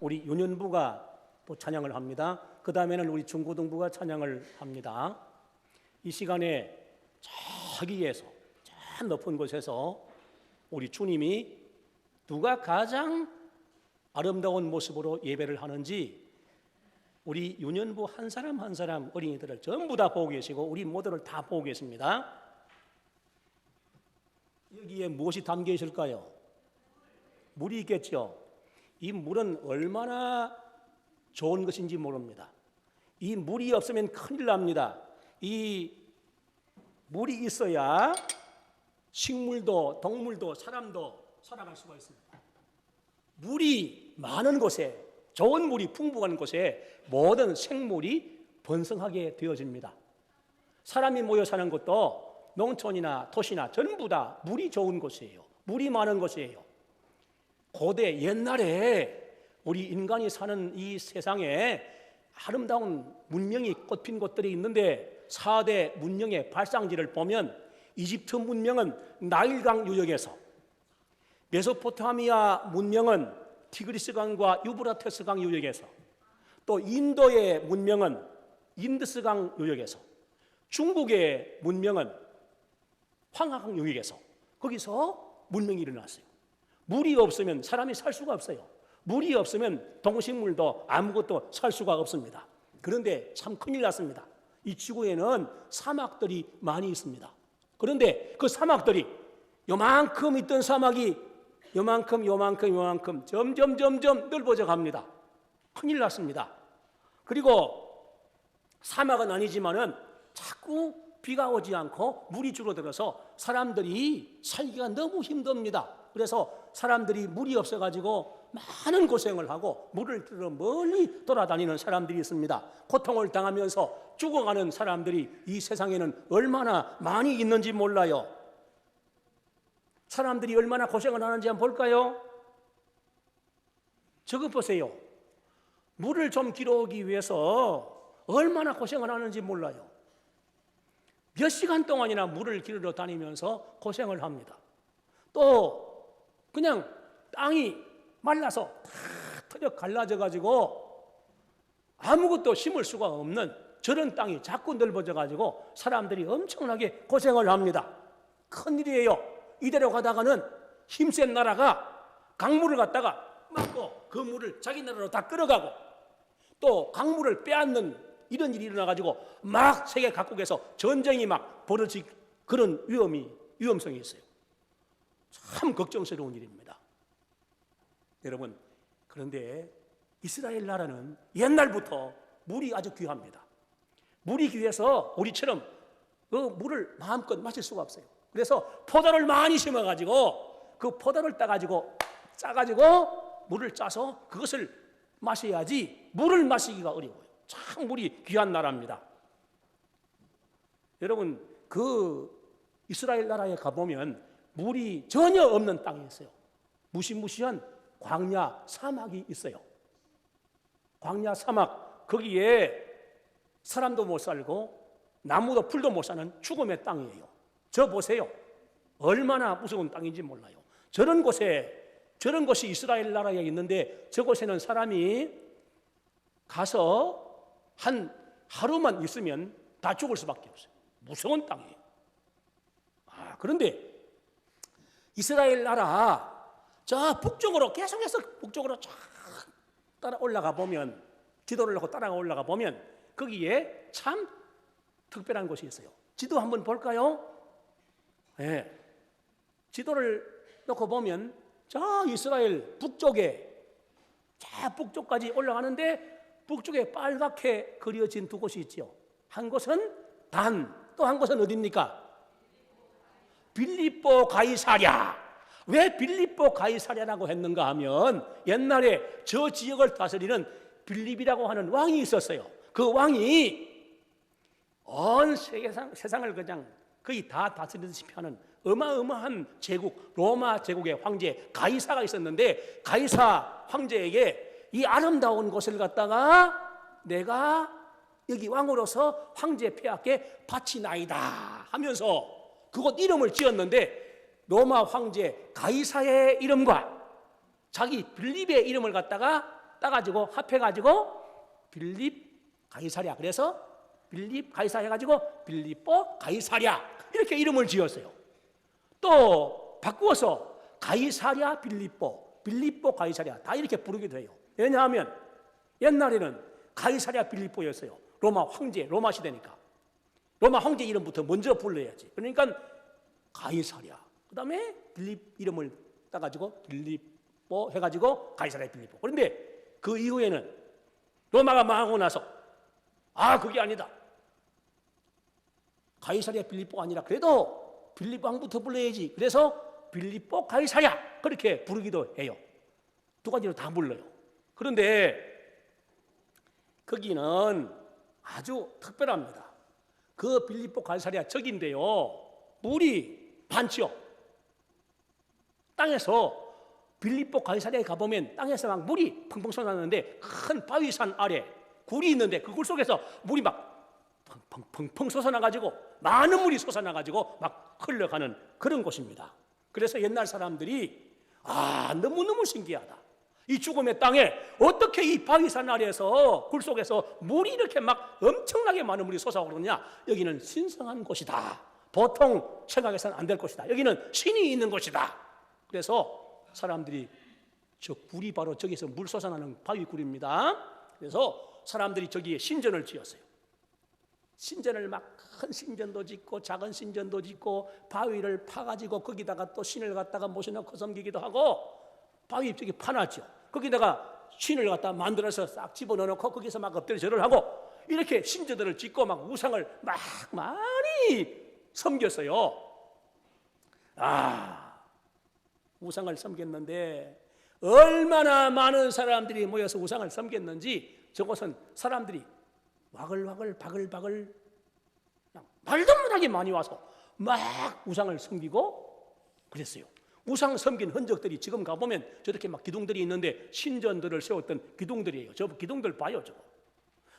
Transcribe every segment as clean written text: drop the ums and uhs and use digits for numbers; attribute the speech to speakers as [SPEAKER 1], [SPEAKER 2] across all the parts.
[SPEAKER 1] 우리 유년부가 또 찬양을 합니다. 그 다음에는 우리 중고등부가 찬양을 합니다. 이 시간에 저기에서 저 높은 곳에서 우리 주님이 누가 가장 아름다운 모습으로 예배를 하는지 우리 유년부 한 사람 한 사람 어린이들을 전부 다 보고 계시고 우리 모두를 다 보고 계십니다. 여기에 무엇이 담겨 있을까요? 물이 있겠죠. 이 물은 얼마나 좋은 것인지 모릅니다. 이 물이 없으면 큰일 납니다. 이 물이 있어야 식물도 동물도 사람도 살아갈 수가 있습니다. 물이 많은 곳에, 좋은 물이 풍부한 곳에 모든 생물이 번성하게 되어집니다. 사람이 모여 사는 곳도 농촌이나 도시나 전부 다 물이 좋은 곳이에요. 물이 많은 곳이에요. 고대 옛날에 우리 인간이 사는 이 세상에 아름다운 문명이 꽃핀 곳들이 있는데 4대 문명의 발상지를 보면 이집트 문명은 나일강 유역에서, 메소포타미아 문명은 티그리스강과 유브라테스강 유역에서, 또 인도의 문명은 인더스강 유역에서, 중국의 문명은 황하강 유역에서 거기서 문명이 일어났어요. 물이 없으면 사람이 살 수가 없어요. 물이 없으면 동식물도 아무것도 살 수가 없습니다. 그런데 참 큰일 났습니다. 이 지구에는 사막들이 많이 있습니다. 그런데 그 사막들이 요만큼 있던 사막이 요만큼 점점 넓어져 갑니다. 큰일 났습니다. 그리고 사막은 아니지만은 자꾸 비가 오지 않고 물이 줄어들어서 사람들이 살기가 너무 힘듭니다. 그래서 사람들이 물이 없어가지고 많은 고생을 하고 물을 들어 멀리 돌아다니는 사람들이 있습니다. 고통을 당하면서 죽어가는 사람들이 이 세상에는 얼마나 많이 있는지 몰라요. 사람들이 얼마나 고생을 하는지 한번 볼까요? 저것 보세요. 물을 좀 길어오기 위해서 얼마나 고생을 하는지 몰라요. 몇 시간 동안이나 물을 길러 다니면서 고생을 합니다. 또 그냥 땅이 말라서 다 터져 갈라져 가지고 아무것도 심을 수가 없는 저런 땅이 자꾸 넓어져 가지고 사람들이 엄청나게 고생을 합니다. 큰일이에요. 이대로 가다가는 힘센 나라가 강물을 갖다가 막고 그 물을 자기 나라로 다 끌어가고 또 강물을 빼앗는 이런 일이 일어나가지고 막 세계 각국에서 전쟁이 막 벌어질 그런 위험성이 있어요. 참 걱정스러운 일입니다. 여러분, 그런데 이스라엘 나라는 옛날부터 물이 아주 귀합니다. 물이 귀해서 우리처럼 그 물을 마음껏 마실 수가 없어요. 그래서 포도를 많이 심어가지고 그 포도를 따가지고 짜가지고 물을 짜서 그것을 마셔야지 물을 마시기가 어려워요. 참 물이 귀한 나라입니다. 여러분, 그 이스라엘 나라에 가보면 물이 전혀 없는 땅이 있어요. 무시무시한 광야 사막이 있어요. 광야 사막, 거기에 사람도 못 살고 나무도 풀도 못 사는 죽음의 땅이에요. 저 보세요. 얼마나 무서운 땅인지 몰라요. 저런 곳이 이스라엘 나라에 있는데 저곳에는 사람이 가서 한 하루만 있으면 다 죽을 수밖에 없어요. 무서운 땅이에요. 그런데 이스라엘 나라 저 북쪽으로 계속해서 북쪽으로 쫙 따라 올라가 보면, 지도를 놓고 따라가 올라가 보면 거기에 참 특별한 곳이 있어요. 지도 한번 볼까요? 네. 지도를 놓고 보면 저 이스라엘 북쪽에, 저 북쪽까지 올라가는데 북쪽에 빨갛게 그려진 두 곳이 있죠. 한 곳은 단, 또 한 곳은 어디입니까? 빌립보 가이사랴. 왜 빌립보 가이사랴라고 했는가 하면 옛날에 저 지역을 다스리는 빌립이라고 하는 왕이 있었어요. 그 왕이 온 세상을 그냥 거의 다 다스리듯이 하는 어마어마한 제국, 로마 제국의 황제 가이사가 있었는데 가이사 황제에게 이 아름다운 곳을 갖다가 내가 여기 왕으로서 황제 폐하께 바치나이다 하면서 그곳 이름을 지었는데 로마 황제 가이사의 이름과 자기 빌립의 이름을 갖다가 따가지고 합해가지고 빌립 가이사랴. 그래서 빌립 가이사랴 해가지고 빌립보 가이사랴 이렇게 이름을 지었어요. 또 바꾸어서 가이사랴 빌립보, 빌립보 가이사랴 다 이렇게 부르기도 해요. 왜냐하면 옛날에는 가이사랴 빌립보였어요. 로마 황제, 로마 시대니까 로마 황제 이름부터 먼저 불러야지. 그러니까 가이사랴, 그 다음에 빌립 이름을 따가지고 빌립보 해가지고 가이사랴 빌립보. 그런데 그 이후에는 로마가 망하고 나서 그게 아니다, 가이사랴 빌립보가 아니라 그래도 빌립 왕부터 불러야지. 그래서 빌립보 가이사랴 그렇게 부르기도 해요. 두 가지로 다 불러요. 그런데 거기는 아주 특별합니다. 그 빌립보 가이사랴 저긴데요, 물이 많죠. 땅에서 빌립보 가이사랴에 가보면 땅에서 막 물이 펑펑 솟았는데 큰 바위산 아래 굴이 있는데 그 굴 속에서 물이 막 펑펑 솟아나가지고 많은 물이 솟아나가지고 막 흘러가는 그런 곳입니다. 그래서 옛날 사람들이 너무너무 신기하다, 이 죽음의 땅에 어떻게 이 바위산 아래에서 굴 속에서 물이 이렇게 막 엄청나게 많은 물이 솟아오르느냐, 여기는 신성한 곳이다, 보통 생각해서는 안 될 곳이다, 여기는 신이 있는 곳이다. 그래서 사람들이 저 굴이 바로 저기서 물 솟아나는 바위굴입니다. 그래서 사람들이 저기에 신전을 지었어요. 신전을 막 큰 신전도 짓고 작은 신전도 짓고 바위를 파가지고 거기다가 또 신을 갖다가 모셔놓고 섬기기도 하고, 바위 저기 파놨죠. 거기다가 신을 갖다 만들어서 싹 집어넣어놓고 거기서 막 엎드려 절을 하고 이렇게 신전들을 짓고 막 우상을 막 많이 섬겼어요. 우상을 섬겼는데 얼마나 많은 사람들이 모여서 우상을 섬겼는지 저곳은 사람들이 와글와글 바글바글 말도 못하게 많이 와서 막 우상을 섬기고 그랬어요. 우상 섬긴 흔적들이 지금 가보면 저렇게 막 기둥들이 있는데 신전들을 세웠던 기둥들이에요. 저 기둥들 봐요.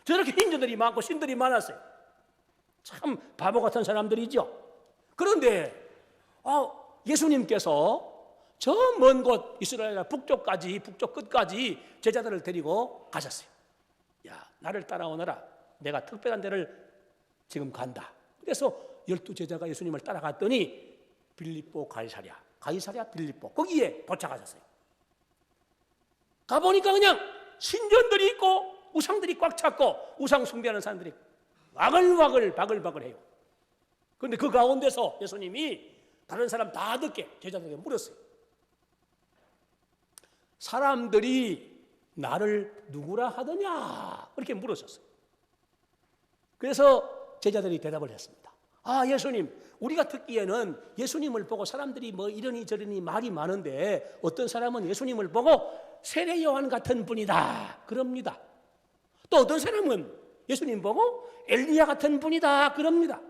[SPEAKER 1] 저렇게 신전들이 많고 신들이 많았어요. 참 바보 같은 사람들이죠. 그런데 예수님께서 저 먼 곳 이스라엘 북쪽까지, 북쪽 끝까지 제자들을 데리고 가셨어요. 나를 따라오너라, 내가 특별한 데를 지금 간다. 그래서 12제자가 예수님을 따라갔더니 빌립보 가이사랴 빌립보 거기에 도착하셨어요. 가보니까 그냥 신전들이 있고 우상들이 꽉 찼고 우상 숭배하는 사람들이 와글와글 바글바글해요. 그런데 그 가운데서 예수님이 다른 사람 다 듣게 제자들에게 물었어요. 사람들이 나를 누구라 하더냐? 그렇게 물으셨어요. 그래서 제자들이 대답을 했습니다. 예수님, 우리가 듣기에는 예수님을 보고 사람들이 뭐 이러니 저러니 말이 많은데 어떤 사람은 예수님을 보고 세례 요한 같은 분이다 그럽니다. 또 어떤 사람은 예수님 보고 엘리야 같은 분이다 그럽니다.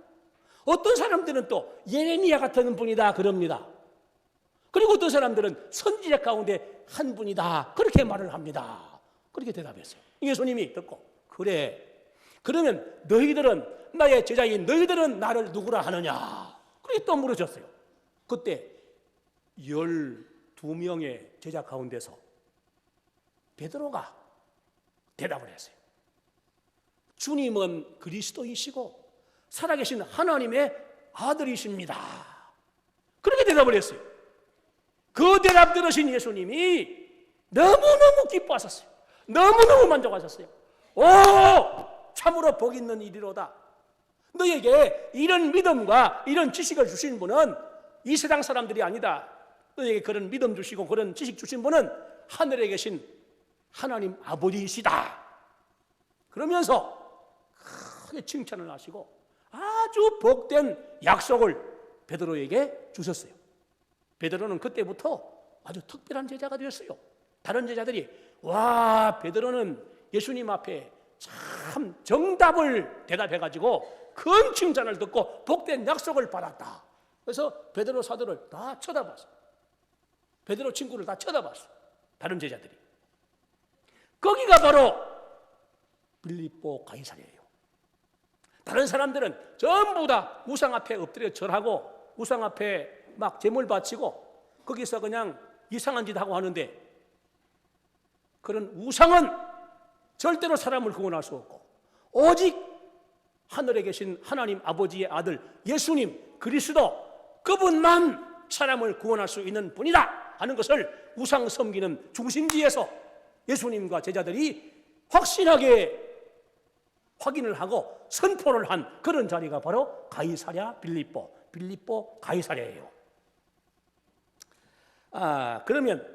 [SPEAKER 1] 어떤 사람들은 또 예레미야 같은 분이다 그럽니다. 그리고 어떤 사람들은 선지자 가운데 한 분이다 그렇게 말을 합니다. 그렇게 대답했어요. 예수님이 듣고 그래, 그러면 너희들은, 나의 제자인 너희들은 나를 누구라 하느냐? 그렇게 또 물으셨어요. 그때 12명의 제자 가운데서 베드로가 대답을 했어요. 주님은 그리스도이시고 살아계신 하나님의 아들이십니다. 그렇게 대답을 했어요. 그 대답 들으신 예수님이 너무너무 기뻐하셨어요. 너무너무 만족하셨어요. 참으로 복 있는 일이로다. 너에게 이런 믿음과 이런 지식을 주신 분은 이 세상 사람들이 아니다. 너에게 그런 믿음 주시고 그런 지식 주신 분은 하늘에 계신 하나님 아버지이시다. 그러면서 크게 칭찬을 하시고 아주 복된 약속을 베드로에게 주셨어요. 베드로는 그때부터 아주 특별한 제자가 되었어요. 다른 제자들이 베드로는 예수님 앞에 참 정답을 대답해가지고 큰 칭찬을 듣고 복된 약속을 받았다. 그래서 베드로 사도를 다 쳐다봤어요. 베드로 친구를 다 쳐다봤어요. 다른 제자들이. 거기가 바로 빌립보 가이사랴예요. 다른 사람들은 전부 다 우상 앞에 엎드려 절하고 우상 앞에 막 제물 바치고 거기서 그냥 이상한 짓 하고 하는데 그런 우상은 절대로 사람을 구원할 수 없고 오직 하늘에 계신 하나님 아버지의 아들 예수님 그리스도 그분만 사람을 구원할 수 있는 분이다 하는 것을 우상 섬기는 중심지에서 예수님과 제자들이 확신하게 확인을 하고 선포를 한 그런 자리가 바로 가이사랴 빌립보 가이사랴예요. 그러면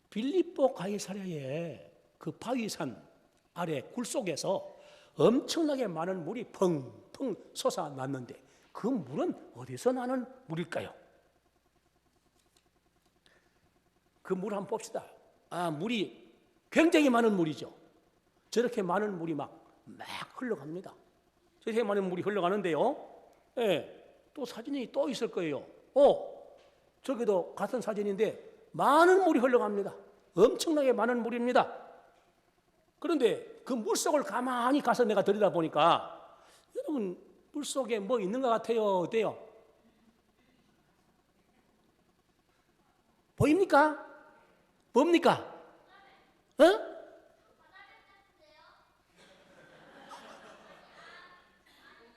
[SPEAKER 1] 빌립보 가이사랴의 그 바위산 아래 굴 속에서 엄청나게 많은 물이 펑펑 솟아났는데 그 물은 어디서 나는 물일까요? 그 물 한번 봅시다. 물이 굉장히 많은 물이죠. 저렇게 많은 물이 막 흘러갑니다. 저렇게 많은 물이 흘러가는데요. 또 사진이 또 있을 거예요. 저기도 같은 사진인데 많은 물이 흘러갑니다. 엄청나게 많은 물입니다. 그런데 그 물속을 가만히 가서 내가 들여다보니까 여러분 물속에 뭐 있는 것 같아요? 어때요? 보입니까? 뭡니까?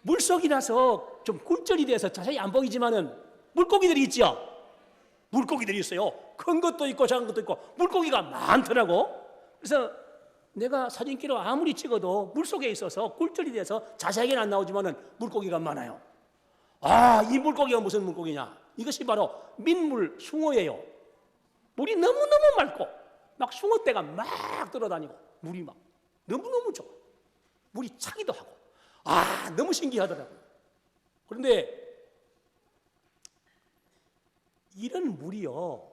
[SPEAKER 1] 물속이라서 좀 굴절이 돼서 자세히 안 보이지만은 물고기들이 있죠? 물고기들이 있어요. 큰 것도 있고 작은 것도 있고 물고기가 많더라고. 그래서 내가 사진기로 아무리 찍어도 물속에 있어서 굴절이 돼서 자세하게는 안 나오지만은 물고기가 많아요. 이 물고기가 무슨 물고기냐? 이것이 바로 민물 숭어예요. 물이 너무너무 맑고 막 숭어떼가 막 돌아다니고 물이 막 너무너무 좋아. 물이 차기도 하고 너무 신기하더라고요. 그런데 이런 물이요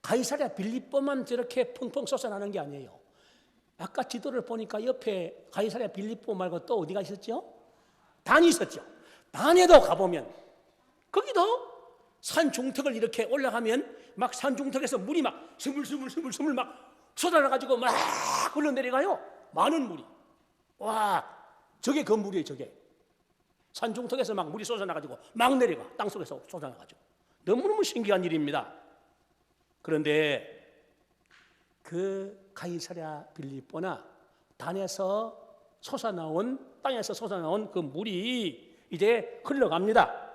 [SPEAKER 1] 가이사랴 빌립보만 저렇게 펑펑 솟아나는 게 아니에요. 아까 지도를 보니까 옆에 가이사랴 빌립보 말고 또 어디가 있었죠? 단이 있었죠. 단에도 가보면 거기도 산 중턱을 이렇게 올라가면 막 산 중턱에서 물이 막 스물스물 막 쏟아나가지고 막 흘러내려가요. 많은 물이. 저게 그 물이에요. 저게 산 중턱에서 막 물이 쏟아나가지고 막 내려가. 땅속에서 쏟아나가지고 너무너무 신기한 일입니다. 그런데 그 가이사랴 빌립보나 단에서 땅에서 솟아나온 그 물이 이제 흘러갑니다.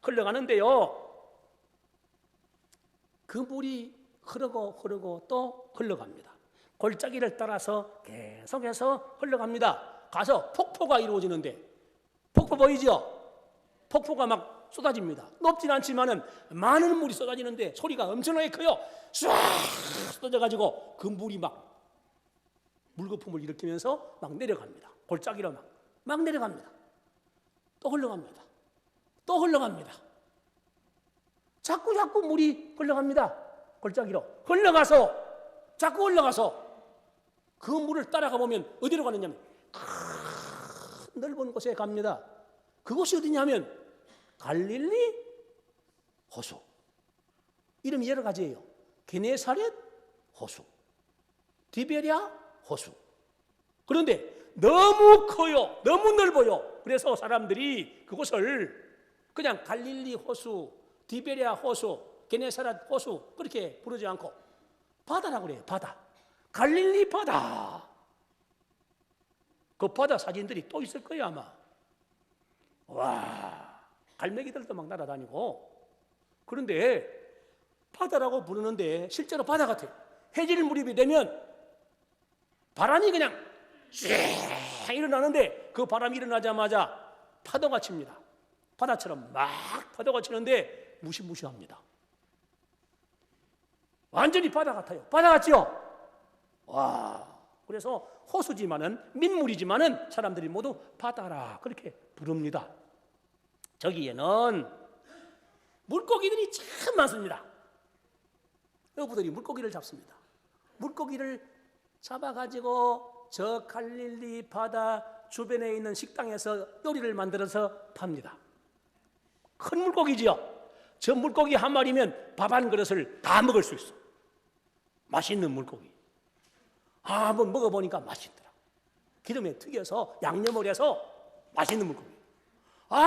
[SPEAKER 1] 흘러가는데요. 그 물이 흐르고 또 흘러갑니다. 골짜기를 따라서 계속해서 흘러갑니다. 가서 폭포가 이루어지는데 폭포 보이죠? 폭포가 막 쏟아집니다. 높진 않지만은 많은 물이 쏟아지는데 소리가 엄청나게 커요. 唰 쏟아져가지고 그 물이 막 물거품을 일으키면서 막 내려갑니다. 골짜기로 막 내려갑니다. 또 흘러갑니다. 또 흘러갑니다. 자꾸 물이 흘러갑니다. 골짜기로 자꾸 흘러가서 그 물을 따라가 보면 어디로 가느냐면 큰 넓은 곳에 갑니다. 그곳이 어디냐면 갈릴리 호수. 이름이 여러 가지예요. 게네사렛 호수, 디베랴 호수. 그런데 너무 커요. 너무 넓어요. 그래서 사람들이 그곳을 그냥 갈릴리 호수, 디베랴 호수, 게네사렛 호수 그렇게 부르지 않고 바다라고 그래요. 바다. 갈릴리 바다. 그 바다 사진들이 또 있을 거예요 아마. 갈매기들도 막 날아다니고. 그런데 바다라고 부르는데 실제로 바다 같아요. 해질 무렵이 되면 바람이 그냥 쫙 일어나는데 그 바람이 일어나자마자 파도가 칩니다. 바다처럼 막 파도가 치는데 무시무시합니다. 완전히 바다 같아요. 바다 같지요? 그래서 호수지만은 민물이지만은 사람들이 모두 바다라 그렇게 부릅니다. 저기에는 물고기들이 참 많습니다. 여부들이 물고기를 잡습니다. 물고기를 잡아가지고 저 갈릴리 바다 주변에 있는 식당에서 요리를 만들어서 팝니다. 큰 물고기지요. 저 물고기 한 마리면 밥 한 그릇을 다 먹을 수 있어. 맛있는 물고기. 한번 먹어보니까 맛있더라. 기름에 튀겨서 양념을 해서 맛있는 물고기.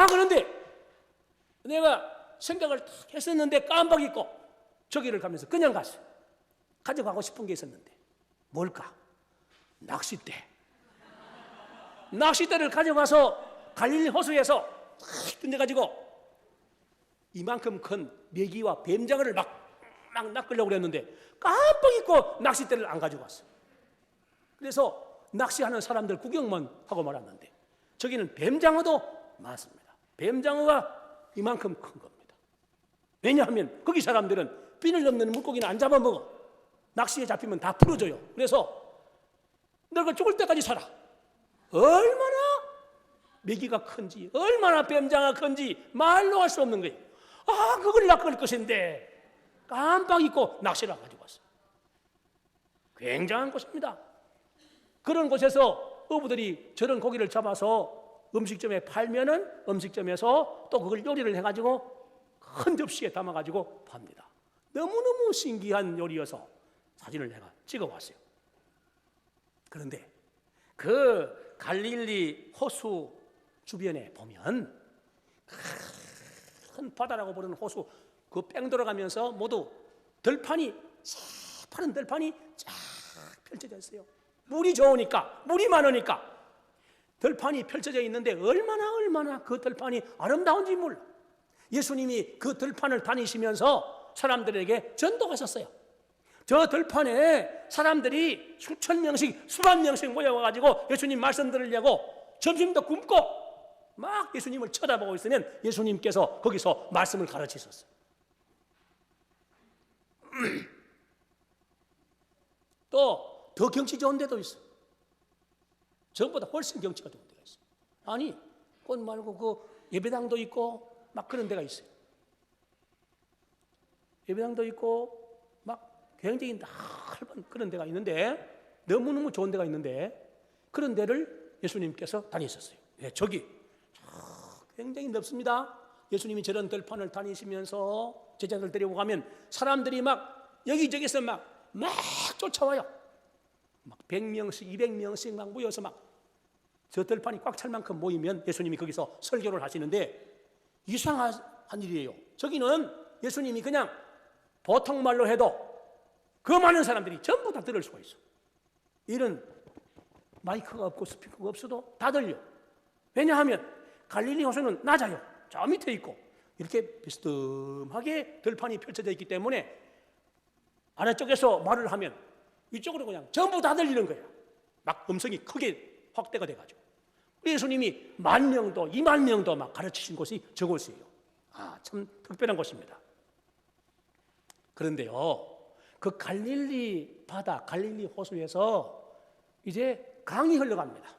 [SPEAKER 1] 그런데 내가 생각을 딱 했었는데 깜빡 잊고 저기를 가면서 그냥 갔어요. 가져가고 싶은 게 있었는데 뭘까? 낚싯대. 낚싯대를 가져가서 갈릴리 호수에서 던져가지고 이만큼 큰 메기와 뱀장어를 막 낚으려고 그랬는데 깜빡 잊고 낚싯대를 안 가지고 왔어요. 그래서 낚시하는 사람들 구경만 하고 말았는데 저기는 뱀장어도 많습니다. 뱀장어가 이만큼 큰 겁니다. 왜냐하면 거기 사람들은 비늘 없는 물고기는 안 잡아먹어. 낚시에 잡히면 다 풀어줘요. 그래서 너가 죽을 때까지 살아. 얼마나 메기가 큰지, 얼마나 뱀장어가 큰지 말로 할 수 없는 거예요. 그걸 낚을 것인데 깜빡 잊고 낚시를 안 가지고 왔어요. 굉장한 곳입니다. 그런 곳에서 어부들이 저런 고기를 잡아서 음식점에 팔면은 음식점에서 또 그걸 요리를 해가지고 큰 접시에 담아가지고 팝니다. 너무너무 신기한 요리여서 사진을 내가 찍어왔어요. 그런데 그 갈릴리 호수 주변에 보면 큰 바다라고 부르는 호수 그 뺑 돌아가면서 모두 들판이 새파란 들판이 쫙 펼쳐져 있어요. 물이 좋으니까, 물이 많으니까 들판이 펼쳐져 있는데 얼마나 그 들판이 아름다운지 몰라. 예수님이 그 들판을 다니시면서 사람들에게 전도하셨어요. 저 들판에 사람들이 수천 명씩 수만 명씩 모여가지고 예수님 말씀 들으려고 점심도 굶고 막 예수님을 쳐다보고 있으면 예수님께서 거기서 말씀을 가르치셨어요. 또 더 경치 좋은 데도 있어. 저보다 훨씬 경치가 좋은 데가 있어. 아니 꽃 말고 그 예배당도 있고 막 그런 데가 있어요. 예배당도 있고 막 굉장히 넓은 그런 데가 있는데 너무너무 좋은 데가 있는데 그런 데를 예수님께서 다니셨어요. 네, 저기 굉장히 넓습니다. 예수님이 저런 들판을 다니시면서 제자들 데리고 가면 사람들이 막 여기저기서 막 쫓아와요. 막 100명씩 200명씩 막 모여서 막 저 들판이 꽉 찰 만큼 모이면 예수님이 거기서 설교를 하시는데 이상한 일이에요. 저기는 예수님이 그냥 보통 말로 해도 그 많은 사람들이 전부 다 들을 수가 있어. 이런 마이크가 없고 스피커가 없어도 다 들려. 왜냐하면 갈릴리 호수는 낮아요. 저 밑에 있고 이렇게 비스듬하게 들판이 펼쳐져 있기 때문에 아래쪽에서 말을 하면 이쪽으로 그냥 전부 다 들리는 거야. 막 음성이 크게 확대가 돼가지고 예수님이 10,000명도 20,000명도 막 가르치신 곳이 저곳이에요. 참 특별한 곳입니다. 그런데요, 그 갈릴리 바다, 갈릴리 호수에서 이제 강이 흘러갑니다.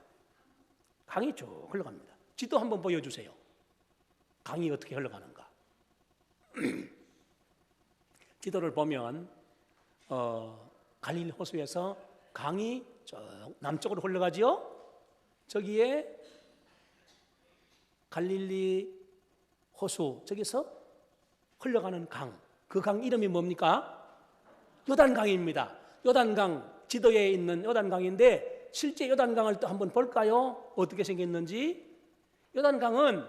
[SPEAKER 1] 강이 쭉 흘러갑니다. 지도 한번 보여주세요. 강이 어떻게 흘러가는가. 지도를 보면 갈릴리 호수에서 강이 쭉 남쪽으로 흘러가지요. 저기에 갈릴리 호수 저기서 흘러가는 강, 그 강 이름이 뭡니까? 요단강입니다. 요단강, 지도에 있는 요단강인데 실제 요단강을 또 한번 볼까요? 어떻게 생겼는지. 요단강은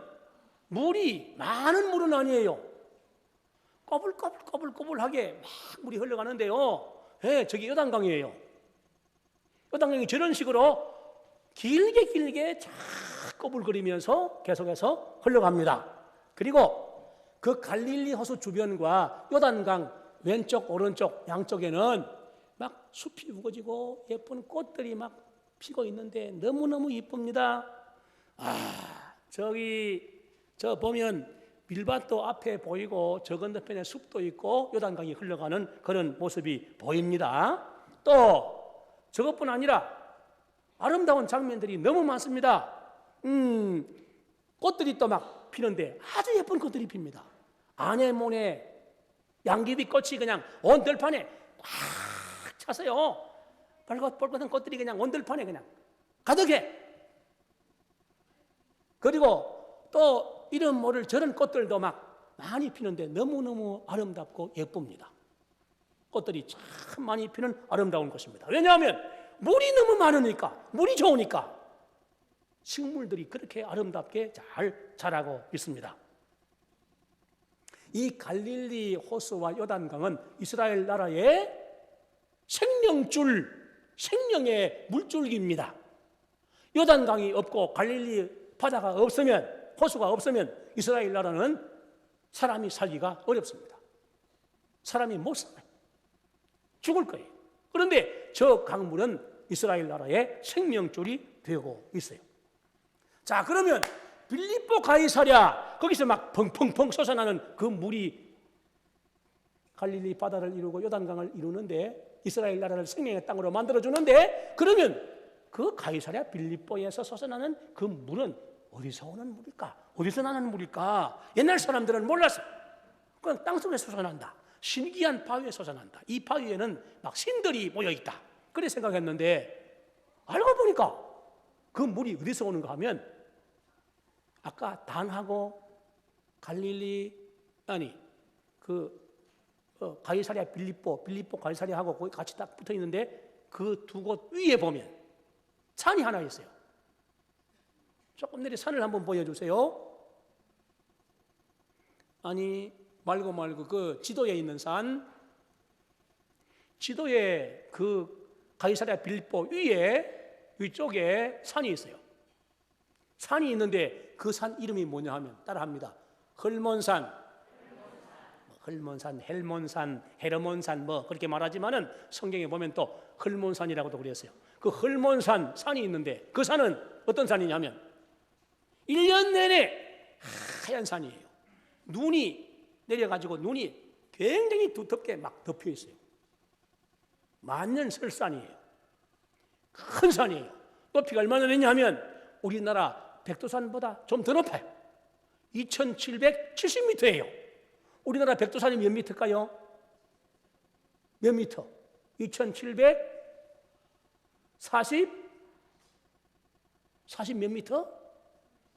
[SPEAKER 1] 물이 많은 물은 아니에요. 꼬불꼬불하게 막 물이 흘러가는데요. 네, 저기 요단강이에요. 요단강이 저런 식으로 길게 쫙 꼬불거리면서 계속해서 흘러갑니다. 그리고 그 갈릴리 호수 주변과 요단강 왼쪽 오른쪽 양쪽에는 막 숲이 우거지고 예쁜 꽃들이 막 피고 있는데 너무너무 이쁩니다. 저기 저 보면 밀밭도 앞에 보이고 저 건너편에 숲도 있고 요단강이 흘러가는 그런 모습이 보입니다. 또 저것뿐 아니라 아름다운 장면들이 너무 많습니다. 꽃들이 또 막 피는데 아주 예쁜 꽃들이 핍니다. 아네모네 양귀비 꽃이 그냥 온 들판에 꽉 차서요. 빨갛은 꽃들이 그냥 온 들판에 그냥 가득해. 그리고 또 이런 모를 저런 꽃들도 막 많이 피는데 너무너무 아름답고 예쁩니다. 꽃들이 참 많이 피는 아름다운 곳입니다. 왜냐하면 물이 너무 많으니까, 물이 좋으니까 식물들이 그렇게 아름답게 잘 자라고 있습니다. 이 갈릴리 호수와 요단강은 이스라엘 나라의 생명줄, 생명의 물줄기입니다. 요단강이 없고 갈릴리 바다가 없으면, 호수가 없으면 이스라엘 나라는 사람이 살기가 어렵습니다. 사람이 못 살아요. 죽을 거예요. 그런데 저 강물은 이스라엘 나라의 생명줄이 되고 있어요. 자, 그러면 빌립보 가이사랴, 거기서 막 펑펑펑 솟아나는 그 물이 갈릴리 바다를 이루고 요단강을 이루는데, 이스라엘 나라를 생명의 땅으로 만들어주는데, 그러면 그 가이사랴 빌립보에서 솟아나는 그 물은 어디서 오는 물일까? 어디서 나는 물일까? 옛날 사람들은 몰랐어요. 그냥 땅속에서 솟아난다. 신기한 바위에 솟아난다. 이 바위에는 막 신들이 모여있다. 그래 생각했는데, 알고 보니까 그 물이 어디서 오는가 하면, 아까 단하고 갈릴리, 아니 가이사랴 빌립보 가이사랴하고 거기 같이 딱 붙어 있는데, 그 두 곳 위에 보면 산이 하나 있어요. 조금 내리 산을 한번 보여주세요. 아니, 말고 그 지도에 있는 산, 지도에 그 가이사랴 빌립보 위쪽에 산이 있어요. 산이 있는데 그 산 이름이 뭐냐 하면, 따라합니다. 헐몬산, 헬몬산, 헤르몬산 뭐 그렇게 말하지만은 성경에 보면 또 헐몬산이라고도 그랬어요. 그 헐몬산 산이 있는데, 그 산은 어떤 산이냐면 1년 내내 하얀 산이에요. 눈이 내려가지고 눈이 굉장히 두텁게 막 덮여 있어요. 만년설산이에요. 큰 산이에요. 높이가 얼마나 되냐면 우리나라 백두산보다 좀 더 높아요. 2770m예요. 우리나라 백두산이 몇 미터일까요? 몇 미터? 2740 몇 미터?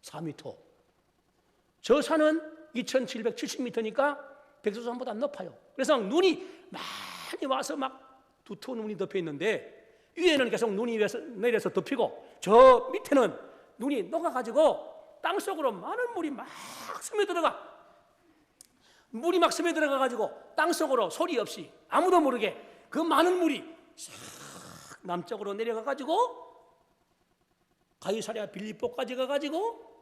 [SPEAKER 1] 4미터. 저 산은 2770m니까 백두산보다 높아요. 그래서 눈이 많이 와서 막 두터운 눈이 덮여 있는데, 위에는 계속 눈이 내려서 덮이고, 저 밑에는 눈이 녹아가지고 땅속으로 많은 물이 막 스며들어가. 물이 막 스며들어가가지고 땅속으로 소리 없이 아무도 모르게 그 많은 물이 싹 남쪽으로 내려가가지고 가이사랴 빌립보까지 가가지고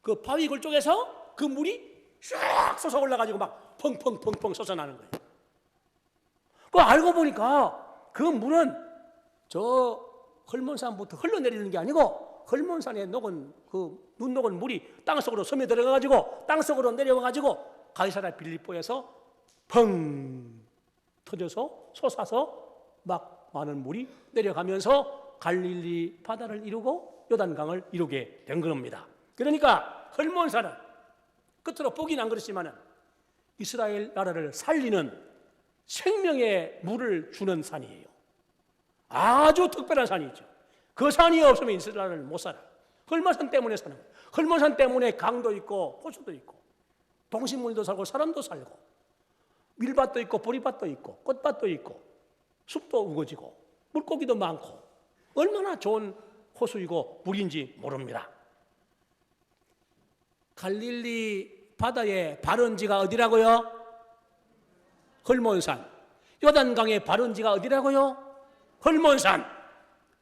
[SPEAKER 1] 그 바위굴 쪽에서 그 물이 쫙 솟아 올라가지고 막 펑펑펑펑 솟아나는 거예요. 그 알고 보니까 그 물은 저 헐몬산부터 흘러내리는 게 아니고, 헐몬산에 녹은 그 눈 녹은 물이 땅속으로 스며들어가가지고 땅속으로 내려와가지고 가이사랴 빌립보에서 펑 터져서 솟아서 막 많은 물이 내려가면서 갈릴리 바다를 이루고 요단강을 이루게 된 겁니다. 그러니까 헐몬산은 끝으로 보긴 안 그렇지만은 이스라엘 나라를 살리는 생명의 물을 주는 산이에요. 아주 특별한 산이죠. 그 산이 없으면 이스라엘은 못 살아. 헐몬산 때문에 사는 거예요. 헐몬산 때문에 강도 있고 호수도 있고 동식물도 살고 사람도 살고, 밀밭도 있고 보리밭도 있고 꽃밭도 있고 숲도 우거지고 물고기도 많고, 얼마나 좋은 호수이고 물인지 모릅니다. 갈릴리 바다의 발원지가 어디라고요? 헐몬산. 요단강의 발원지가 어디라고요? 헐몬산.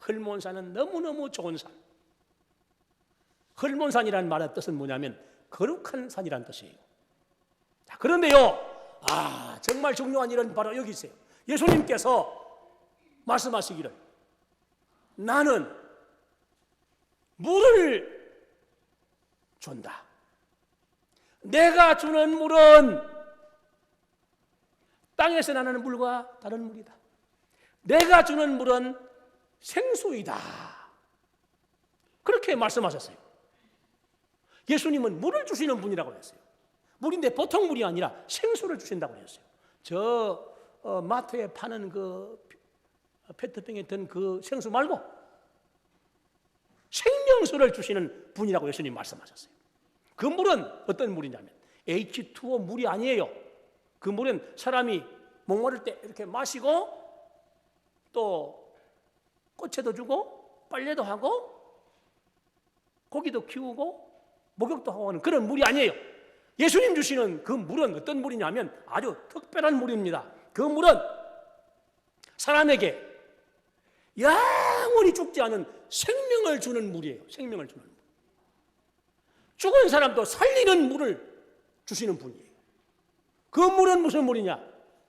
[SPEAKER 1] 헐몬산은 너무너무 좋은 산. 헐몬산이라는 말의 뜻은 뭐냐면 거룩한 산이라는 뜻이에요. 자, 그런데요, 정말 중요한 일은 바로 여기 있어요. 예수님께서 말씀하시기를, 나는 물을 준다. 내가 주는 물은 땅에서 나는 물과 다른 물이다. 내가 주는 물은 생수이다. 그렇게 말씀하셨어요. 예수님은 물을 주시는 분이라고 했어요. 물인데 보통 물이 아니라 생수를 주신다고 했어요. 저 마트에 파는 그 페트병에 든 그 생수 말고 생명수를 주시는 분이라고 예수님 말씀하셨어요. 그 물은 어떤 물이냐면 H2O 물이 아니에요. 그 물은 사람이 목마를 때 이렇게 마시고 또 꽃에도 주고 빨래도 하고 고기도 키우고 목욕도 하고 하는 그런 물이 아니에요. 예수님 주시는 그 물은 어떤 물이냐면 아주 특별한 물입니다. 그 물은 사람에게 영원히 죽지 않은 생명을 주는 물이에요. 생명을 주는 물. 죽은 사람도 살리는 물을 주시는 분이에요. 그 물은 무슨 물이냐?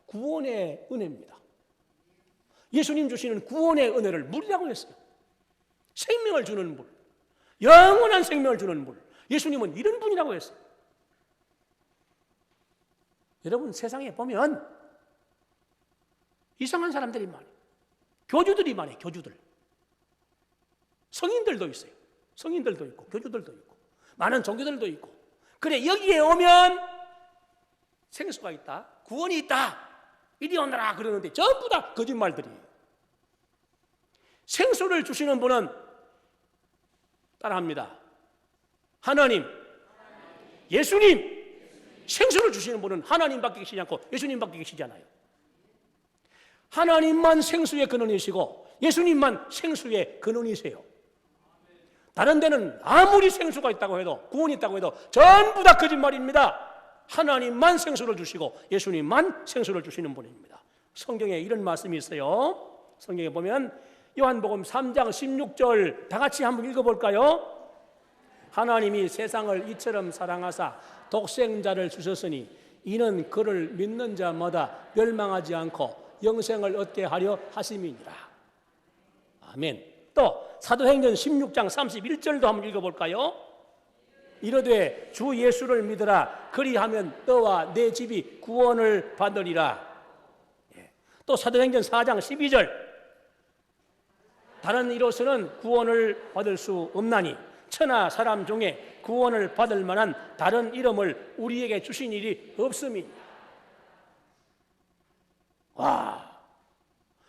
[SPEAKER 1] 구원의 은혜입니다. 예수님 주시는 구원의 은혜를 물이라고 했어요. 생명을 주는 물, 영원한 생명을 주는 물. 예수님은 이런 분이라고 했어요. 여러분, 세상에 보면 이상한 사람들이 많아요. 교주들이 많아요. 교주들. 성인들도 있어요. 성인들도 있고 교주들도 있고 많은 종교들도 있고. 그래, 여기에 오면 생수가 있다, 구원이 있다, 이리 오너라 그러는데 전부 다 거짓말들이에요. 생수를 주시는 분은 따라합니다. 하나님, 예수님. 생수를 주시는 분은 하나님밖에 계시지 않고 예수님밖에 계시지 않아요. 하나님만 생수의 근원이시고 예수님만 생수의 근원이세요. 다른 데는 아무리 생수가 있다고 해도, 구원이 있다고 해도 전부 다 거짓말입니다. 하나님만 생수를 주시고 예수님만 생수를 주시는 분입니다. 성경에 이런 말씀이 있어요. 성경에 보면 요한복음 3장 16절 다 같이 한번 읽어볼까요? 하나님이 세상을 이처럼 사랑하사 독생자를 주셨으니 이는 그를 믿는 자마다 멸망하지 않고 영생을 얻게 하려 하심이니라. 아멘. 또 사도행전 16장 31절도 한번 읽어볼까요? 이르되 주 예수를 믿으라. 그리하면 너와 내 집이 구원을 받으리라. 또 사도행전 4장 12절 다른 이로서는 구원을 받을 수 없나니 천하 사람 중에 구원을 받을 만한 다른 이름을 우리에게 주신 일이 없음이니라. 와,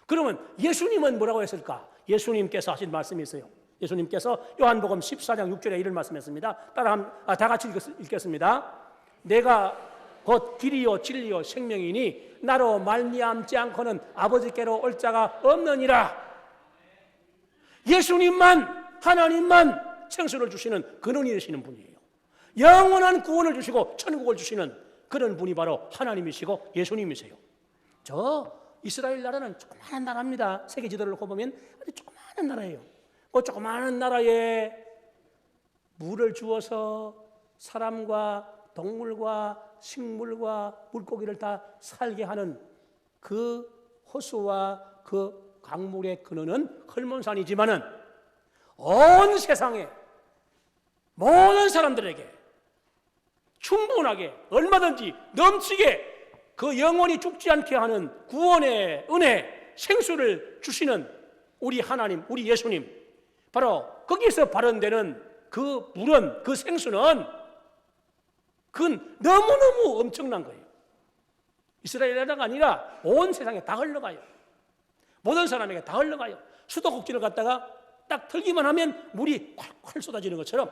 [SPEAKER 1] 그러면 예수님은 뭐라고 했을까? 예수님께서 하신 말씀이 있어요. 예수님께서 요한복음 14장 6절에 이런 말씀했습니다. 다 같이 읽겠습니다. 내가 곧 길이요 진리요 생명이니 나로 말미암지 않고는 아버지께로 올 자가 없느니라. 예수님만, 하나님만 생수를 주시는 근원이 되시는 분이에요. 영원한 구원을 주시고 천국을 주시는 그런 분이 바로 하나님이시고 예수님이세요. 저 이스라엘 나라는 조그마한 나라입니다. 세계 지도를 놓고 보면 아주 조그마한 나라예요. 그 조그마한 나라에 물을 주어서 사람과 동물과 식물과 물고기를 다 살게 하는 그 호수와 그 강물의 근원은 헐몬산이지만은 온 세상에 모든 사람들에게 충분하게 얼마든지 넘치게 그 영원히 죽지 않게 하는 구원의 은혜, 생수를 주시는 우리 하나님, 우리 예수님, 바로 거기서 발현되는 그 물은, 그 생수는 그건 너무너무 엄청난 거예요. 이스라엘 나라가 아니라 온 세상에 다 흘러가요. 모든 사람에게 다 흘러가요. 수도꼭지를 갖다가 딱 틀기만 하면 물이 콸콸 쏟아지는 것처럼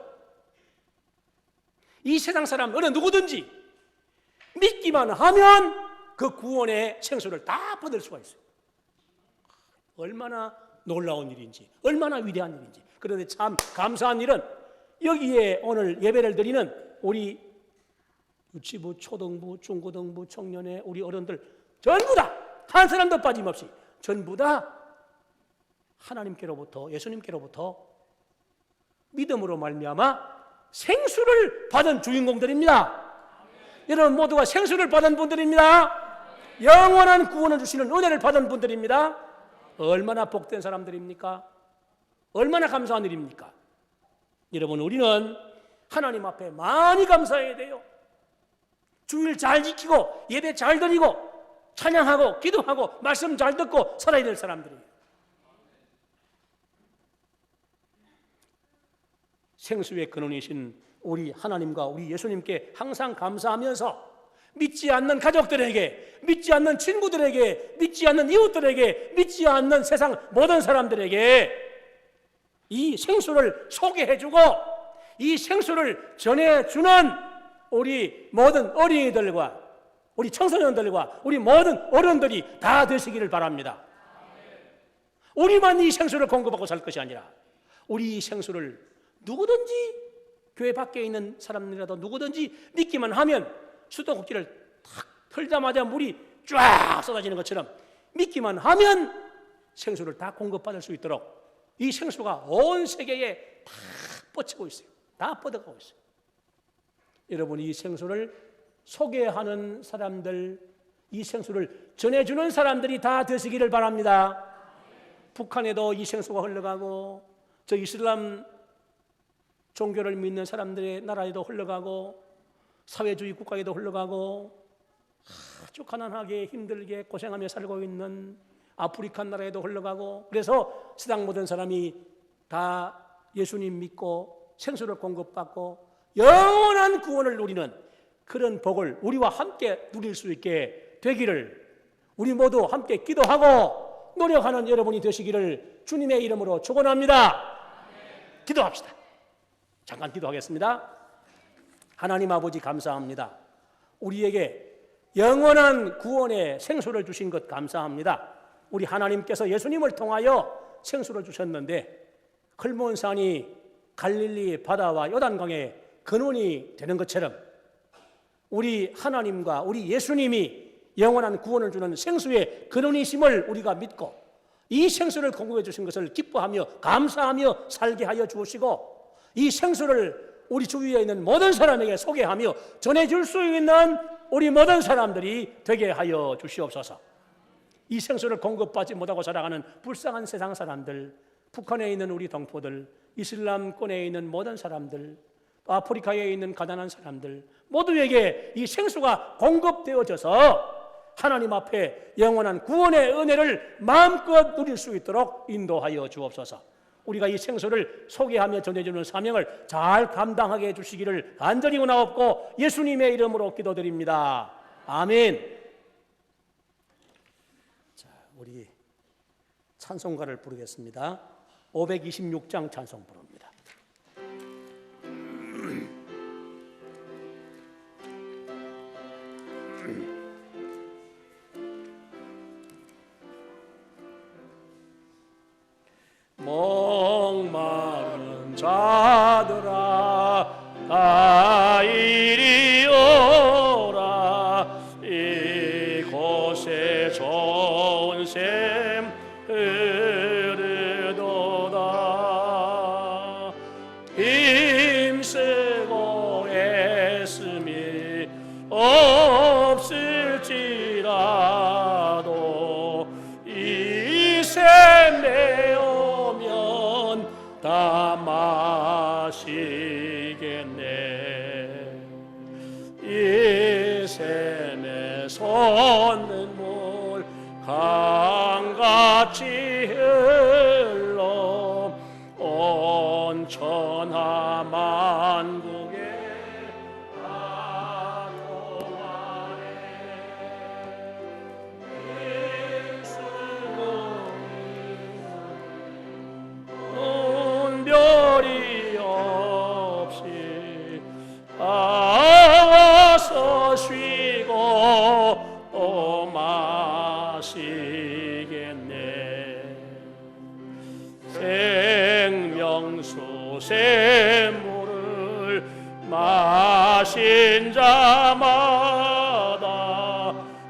[SPEAKER 1] 이 세상 사람 어느 누구든지 믿기만 하면 그 구원의 생수를 다 받을 수가 있어요. 얼마나 놀라운 일인지, 얼마나 위대한 일인지. 그런데 참 감사한 일은 여기에 오늘 예배를 드리는 우리 유치부, 초등부, 중고등부, 청년회, 우리 어른들 전부 다 한 사람도 빠짐없이 전부 다 하나님께로부터, 예수님께로부터 믿음으로 말미암아 생수를 받은 주인공들입니다. 여러분 모두가 생수를 받은 분들입니다. 영원한 구원을 주시는 은혜를 받은 분들입니다. 얼마나 복된 사람들입니까? 얼마나 감사한 일입니까? 여러분, 우리는 하나님 앞에 많이 감사해야 돼요. 주일 잘 지키고 예배 잘 드리고 찬양하고 기도하고 말씀 잘 듣고 살아야 될 사람들이에요. 생수의 근원이신 우리 하나님과 우리 예수님께 항상 감사하면서 믿지 않는 가족들에게, 믿지 않는 친구들에게, 믿지 않는 이웃들에게, 믿지 않는 세상 모든 사람들에게 이 생수를 소개해주고 이 생수를 전해주는 우리 모든 어린이들과 우리 청소년들과 우리 모든 어른들이 다 되시기를 바랍니다. 우리만 이 생수를 공급하고 살 것이 아니라 우리 이 생수를 누구든지 교회 밖에 있는 사람이라도 누구든지 믿기만 하면 수도꼭지를 탁 털자마자 물이 쫙 쏟아지는 것처럼 믿기만 하면 생수를 다 공급받을 수 있도록 이 생수가 온 세계에 다 뻗치고 있어요. 다 뻗어가고 있어요. 여러분, 이 생수를 소개하는 사람들, 이 생수를 전해주는 사람들이 다 되시기를 바랍니다. 북한에도 이 생수가 흘러가고, 저 이슬람 종교를 믿는 사람들의 나라에도 흘러가고, 사회주의 국가에도 흘러가고, 아주 가난하게 힘들게 고생하며 살고 있는 아프리카 나라에도 흘러가고, 그래서 세상 모든 사람이 다 예수님 믿고 생수를 공급받고 영원한 구원을 누리는 그런 복을 우리와 함께 누릴 수 있게 되기를 우리 모두 함께 기도하고 노력하는 여러분이 되시기를 주님의 이름으로 축원합니다. 기도합시다. 잠깐 기도하겠습니다. 하나님 아버지, 감사합니다. 우리에게 영원한 구원의 생수를 주신 것 감사합니다. 우리 하나님께서 예수님을 통하여 생수를 주셨는데 흘몬산이 갈릴리 바다와 요단강의 근원이 되는 것처럼 우리 하나님과 우리 예수님이 영원한 구원을 주는 생수의 근원이심을 우리가 믿고 이 생수를 공급해 주신 것을 기뻐하며 감사하며 살게 하여 주시고 이 생수를 우리 주위에 있는 모든 사람에게 소개하며 전해줄 수 있는 우리 모든 사람들이 되게 하여 주시옵소서. 이 생수를 공급받지 못하고 살아가는 불쌍한 세상 사람들, 북한에 있는 우리 동포들, 이슬람권에 있는 모든 사람들, 아프리카에 있는 가난한 사람들 모두에게 이 생수가 공급되어져서 하나님 앞에 영원한 구원의 은혜를 마음껏 누릴 수 있도록 인도하여 주옵소서. 우리가 이 생수를 소개하며 전해주는 사명을 잘 감당하게 해주시기를 간절히 원하옵고 예수님의 이름으로 기도드립니다. 아멘. 자, 우리 찬송가를 부르겠습니다. 526장 찬송 부릅니다. 목마른 자들아 다 이리 오라. 이곳에 좋은 샘 흐르도다. 힘쓰고 애씀이 없을지라도 이 샘 내오면 다 마시겠네. 이 샘에 솟는 물 강같이 흘러 온 천하 만국에 별이 없이 와서 쉬고 또 마시겠네. 생명수 샘물을 마신 자마다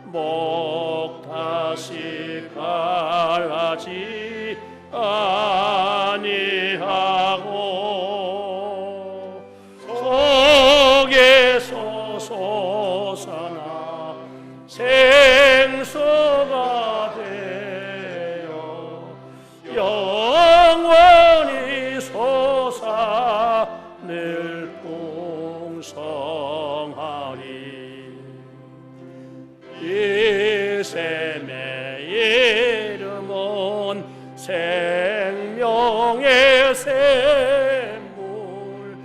[SPEAKER 1] 목 다시 갈라지 아니하고 속에서 솟아나 생수가 되어 영원히 솟아 늘 풍성하리. 이 샘의 이름은 생명의 샘물